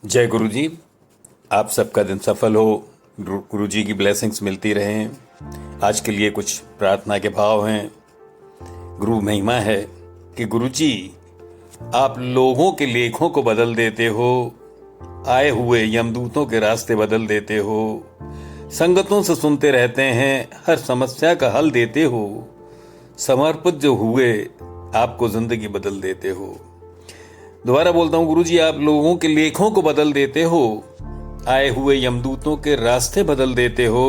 जय गुरु जी। आप सबका दिन सफल हो, गुरु जी की ब्लेसिंग्स मिलती रहें। आज के लिए कुछ प्रार्थना के भाव हैं। गुरु महिमा है कि गुरु जी आप लोगों के लेखों को बदल देते हो, आए हुए यमदूतों के रास्ते बदल देते हो, संगतों से सुनते रहते हैं, हर समस्या का हल देते हो, समर्पित जो हुए आपको जिंदगी बदल देते हो। दोबारा बोलता हूं, गुरुजी आप लोगों के लेखों को बदल देते हो, आए हुए यमदूतों के रास्ते बदल देते हो,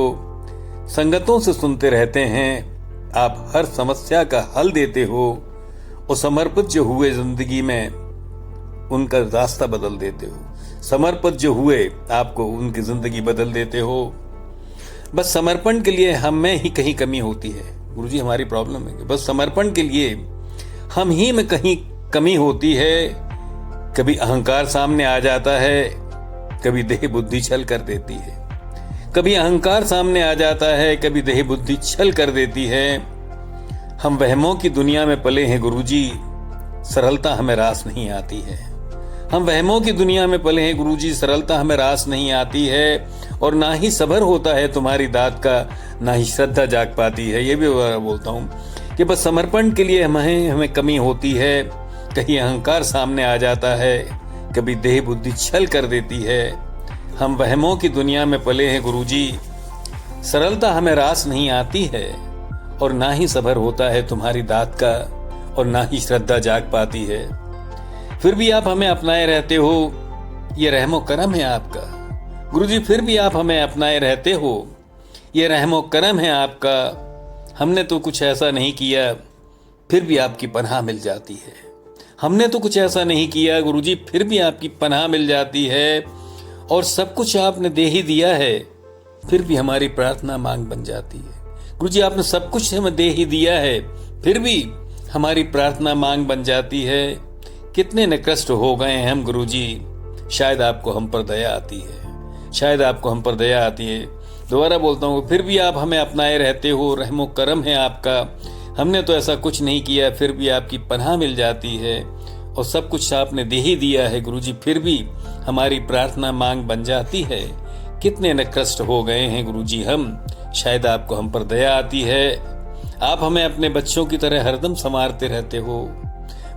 संगतों से सुनते रहते हैं, आप हर समस्या का हल देते हो और समर्पित जो हुए जिंदगी में उनका रास्ता बदल देते हो। समर्पित जो हुए आपको उनकी जिंदगी बदल देते हो। बस समर्पण के लिए हम में ही कहीं कमी होती है गुरुजी, हमारी प्रॉब्लम है कि बस समर्पण के लिए हम ही में कहीं कमी होती है। कभी अहंकार सामने आ जाता है, कभी देह बुद्धि छल कर देती है। कभी अहंकार सामने आ जाता है, कभी देह बुद्धि छल कर देती है। हम वहमों की दुनिया में पले हैं गुरुजी, सरलता हमें रास नहीं आती है। हम वहमों की दुनिया में पले हैं गुरुजी, सरलता हमें रास नहीं आती है। और ना ही सबर होता है तुम्हारी दात का, ना ही श्रद्धा जाग पाती है। ये भी बोलता हूं कि बस समर्पण के लिए हमें कमी होती है। कहीं अहंकार सामने आ जाता है, कभी देह बुद्धि छल कर देती है। हम वहमों की दुनिया में पले हैं गुरुजी, सरलता हमें रास नहीं आती है। और ना ही सबर होता है तुम्हारी दात का, और ना ही श्रद्धा जाग पाती है। फिर भी आप हमें अपनाए रहते हो, ये रहमो करम है आपका गुरुजी। फिर भी आप हमें अपनाए रहते हो, ये रहमो करम है आपका। हमने तो कुछ ऐसा नहीं किया, फिर भी आपकी पनाह मिल जाती है। हमने तो कुछ ऐसा नहीं किया गुरुजी, फिर भी आपकी पनाह मिल जाती है। और सब कुछ आपने दे ही दिया है, फिर भी हमारी प्रार्थना मांग बन जाती है। गुरुजी आपने सब कुछ हमें दे ही दिया है, फिर भी हमारी प्रार्थना मांग बन जाती है। कितने न कष्ट हो गए हैं हम गुरुजी, शायद आपको हम पर दया आती है, शायद आपको हम पर दया आती है। दोबारा बोलता हूँ, फिर भी आप हमें अपनाए रहते हो, रहमो करम है आपका। हमने तो ऐसा कुछ नहीं किया, फिर भी आपकी पनाह मिल जाती है। और सब कुछ आपने दे ही दिया है गुरुजी, फिर भी हमारी प्रार्थना मांग बन जाती है। कितने न कष्ट हो गए हैं गुरुजी हम, शायद आपको हम पर दया आती है। आप हमें अपने बच्चों की तरह हरदम संवारते रहते हो,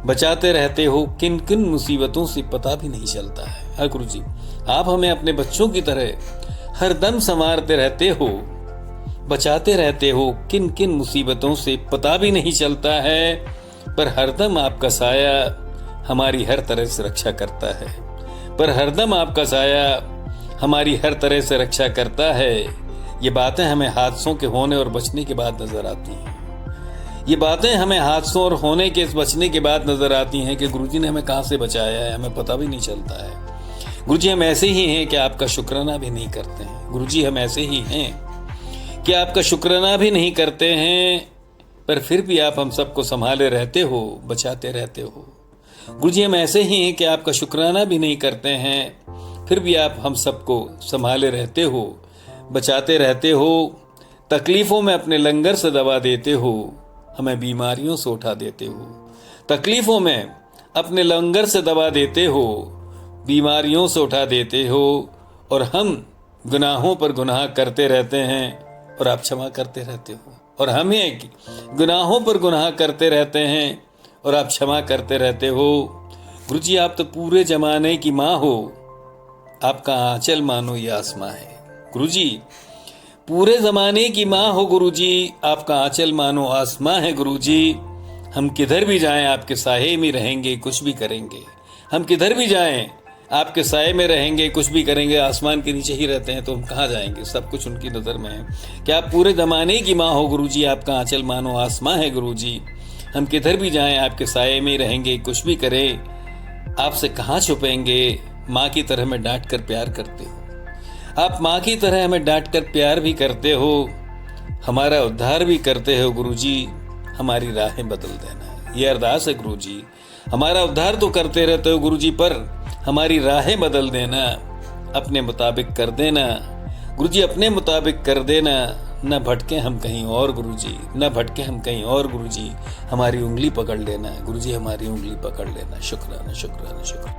बचाते रहते हो। किन किन मुसीबतों से पता भी नहीं चलता है। हाँ गुरुजी, आप हमें अपने बच्चों की तरह हरदम संवारते रहते हो, बचाते रहते हो। किन किन मुसीबतों से पता भी नहीं चलता है, पर हरदम आपका साया हमारी हर तरह से रक्षा करता है। पर हरदम आपका साया हमारी हर तरह से रक्षा करता है। ये बातें हमें हादसों के होने और बचने के बाद नजर आती हैं। ये बातें हमें हादसों और होने के बचने के बाद नजर आती हैं कि गुरुजी ने हमें कहां से बचाया है, हमें पता भी नहीं चलता है। गुरुजी हम ऐसे ही हैं कि आपका शुक्राना भी नहीं करते हैं। गुरुजी हम ऐसे ही हैं कि आपका शुक्राना भी नहीं करते हैं, पर फिर भी आप हम सबको संभाले रहते हो, बचाते रहते हो। गुरुजी हम ऐसे ही हैं कि आपका शुक्राना भी नहीं करते हैं, फिर भी आप हम सबको संभाले रहते हो, बचाते रहते हो। तकलीफों में अपने लंगर से दवा देते हो, हमें बीमारियों से उठा देते हो। तकलीफों में अपने लंगर से दवा देते हो, बीमारियों से उठा देते हो। और हम गुनाहों पर गुनाह करते रहते हैं और आप क्षमा करते रहते हो। और हम हैं कि गुनाहों पर गुनाह करते रहते हैं और आप क्षमा करते रहते हो। गुरुजी आप तो पूरे जमाने की माँ हो, आपका आंचल मानो ये आसमां है। गुरुजी पूरे जमाने की माँ हो गुरुजी, आपका आंचल मानो आसमां है गुरुजी। हम किधर भी जाएं आपके साये में रहेंगे, कुछ भी करेंगे। हम किधर भी जाएं आपके साये में रहेंगे, कुछ भी करेंगे। आसमान के नीचे ही रहते हैं तो हम कहाँ जाएंगे, सब कुछ उनकी नजर में है। क्या आप पूरे जमाने की माँ हो गुरुजी, आपका आंचल मानो आसमां है गुरुजी। हम किधर भी जाएं आपके साये में रहेंगे, कुछ भी करें आपसे कहाँ छुपेंगे। माँ की तरह हमें डांट कर प्यार करते हो, आप माँ की तरह हमें डांट कर प्यार भी करते हो, हमारा उद्धार भी करते हो गुरुजी। हमारी राहें बदल देना, ये अरदास है गुरुजी। हमारा उद्धार तो करते रहते हो गुरुजी, पर हमारी राहें बदल देना, अपने मुताबिक कर देना गुरुजी, अपने मुताबिक कर देना। न भटके हम कहीं और गुरुजी, न भटके हम कहीं और गुरुजी। हमारी उंगली पकड़ लेना गुरुजी, हमारी उंगली पकड़ लेना। शुक्राना शुक्राना शुक्राना।